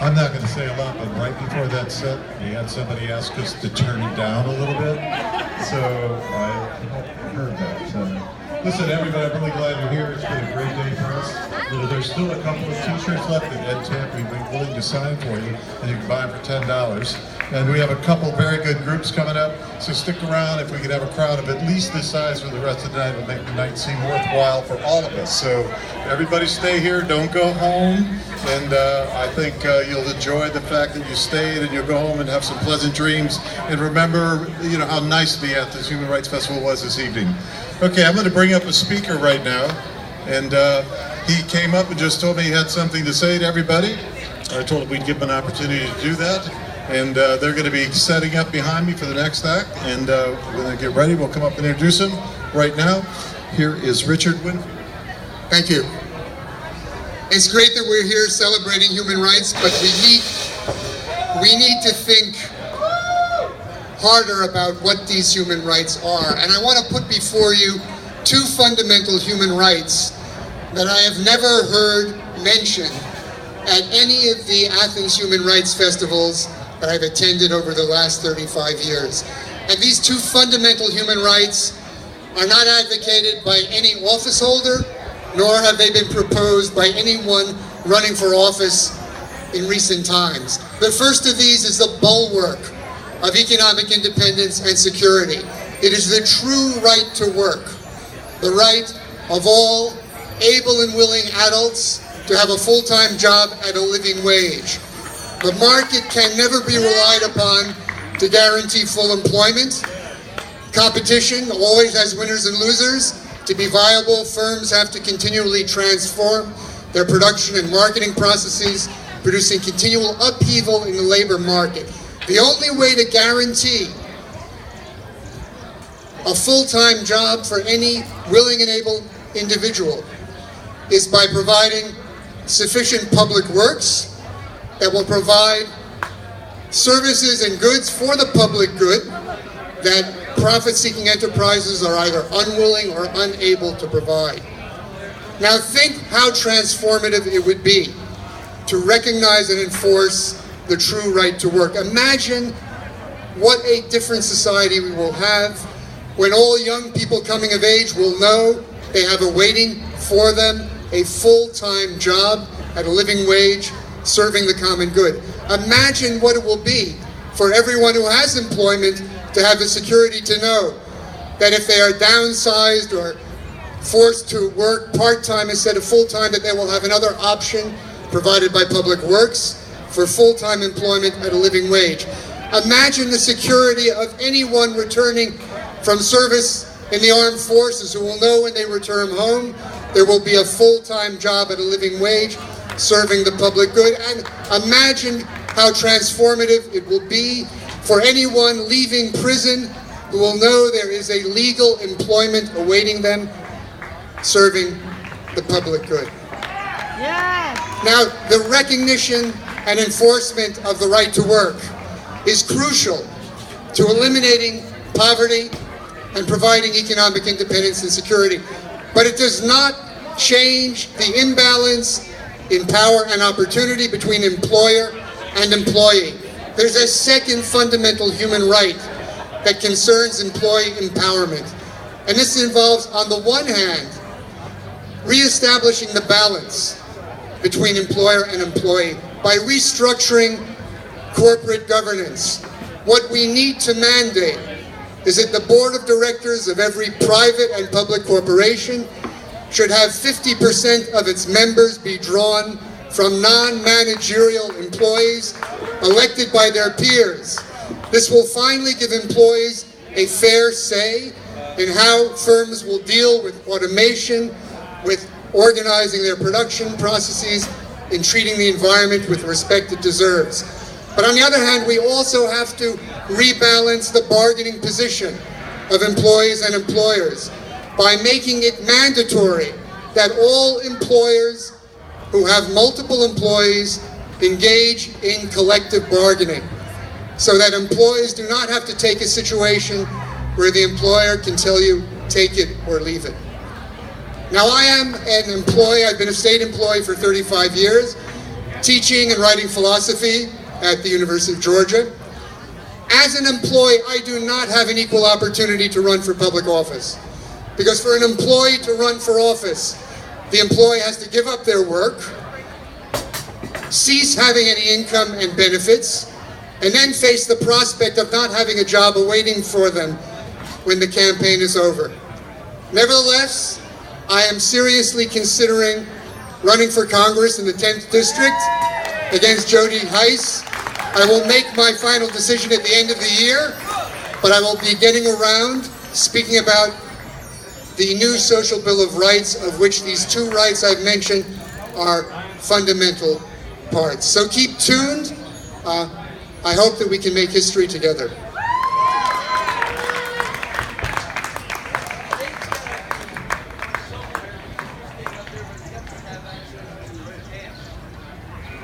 I'm not going to say a lot, but right before that set, we had somebody ask us to turn it down a little bit. So I heard that. Listen, everybody, I'm really glad you're here. It's been a great day for us. There's still a couple of t-shirts left that Ed Tamp we'd be willing to sign for you, and you can buy them for $10. And we have a couple very good groups coming up, so stick around. If we could have a crowd of at least this size for the rest of the night, it would make the night seem worthwhile for all of us. So everybody stay here, don't go home, and I think you'll enjoy the fact that you stayed, and you'll go home and have some pleasant dreams, and remember, you know, how nice the Athens Human Rights Festival was this evening. Okay, I'm going to bring up a speaker right now, and he came up and just told me he had something to say to everybody. I told him we'd give him an opportunity to do that. And they're going to be setting up behind me for the next act, and we're going to get ready. We'll come up and introduce him right now. Here is Richard Winfield. Thank you. It's great that we're here celebrating human rights, but we need to think harder about what these human rights are. And I want to put before you two fundamental human rights that I have never heard mentioned at any of the Athens Human Rights Festivals that I've attended over the last 35 years. And these two fundamental human rights are not advocated by any office holder, nor have they been proposed by anyone running for office in recent times. The first of these is the bulwark of economic independence and security. It is the true right to work, the right of all able and willing adults to have a full-time job at a living wage. The market can never be relied upon to guarantee full employment. Competition always has winners and losers. To be viable, firms have to continually transform their production and marketing processes, producing continual upheaval in the labor market. The only way to guarantee a full-time job for any willing and able individual is by providing sufficient public works that will provide services and goods for the public good that profit-seeking enterprises are either unwilling or unable to provide. Now think how transformative it would be to recognize and enforce the true right to work. Imagine what a different society we will have when all young people coming of age will know they have awaiting for them a full-time job at a living wage serving the common good. Imagine what it will be for everyone who has employment to have the security to know that if they are downsized or forced to work part-time instead of full-time, that they will have another option provided by Public Works for full-time employment at a living wage. Imagine the security of anyone returning from service in the armed forces who will know when they return home there will be a full-time job at a living wage serving the public good. And imagine how transformative it will be for anyone leaving prison who will know there is a legal employment awaiting them serving the public good. Yes. Now, the recognition and enforcement of the right to work is crucial to eliminating poverty and providing economic independence and security. But it does not change the imbalance in power and opportunity between employer and employee. There's a second fundamental human right that concerns employee empowerment. And this involves, on the one hand, reestablishing the balance between employer and employee by restructuring corporate governance. What we need to mandate is that the board of directors of every private and public corporation should have 50% of its members be drawn from non-managerial employees elected by their peers. This will finally give employees a fair say in how firms will deal with automation, with organizing their production processes, in treating the environment with respect it deserves. But on the other hand, we also have to rebalance the bargaining position of employees and employers by making it mandatory that all employers who have multiple employees engage in collective bargaining, so that employees do not have to take a situation where the employer can tell you, take it or leave it. Now, I am an employee. I've been a state employee for 35 years, teaching and writing philosophy at the University of Georgia. As an employee, I do not have an equal opportunity to run for public office. Because for an employee to run for office, the employee has to give up their work, cease having any income and benefits, and then face the prospect of not having a job awaiting for them when the campaign is over. Nevertheless, I am seriously considering running for Congress in the 10th District against Jody Heiss. I will make my final decision at the end of the year, but I will be getting around speaking about the new Social Bill of Rights, of which these two rights I've mentioned are fundamental parts. So keep tuned. I hope that we can make history together.